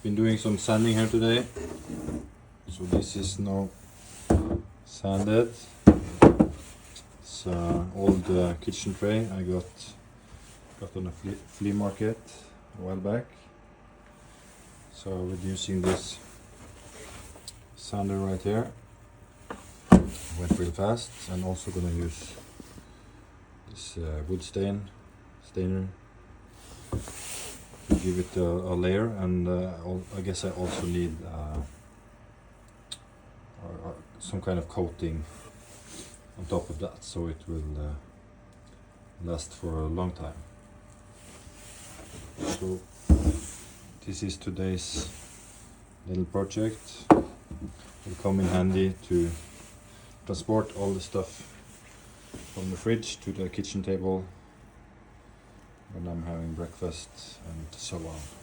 Been doing some sanding here today. So this is now sanded. It's old kitchen tray I got on a flea market a while back. So we're using this sander right here. Went real fast, and also gonna use this wood stainer to give it a layer, and I guess I also need some kind of coating on top of that, so it will last for a long time. So this is today's little project. Will come in handy to transport all the stuff from the fridge to the kitchen table when I'm having breakfast and so on.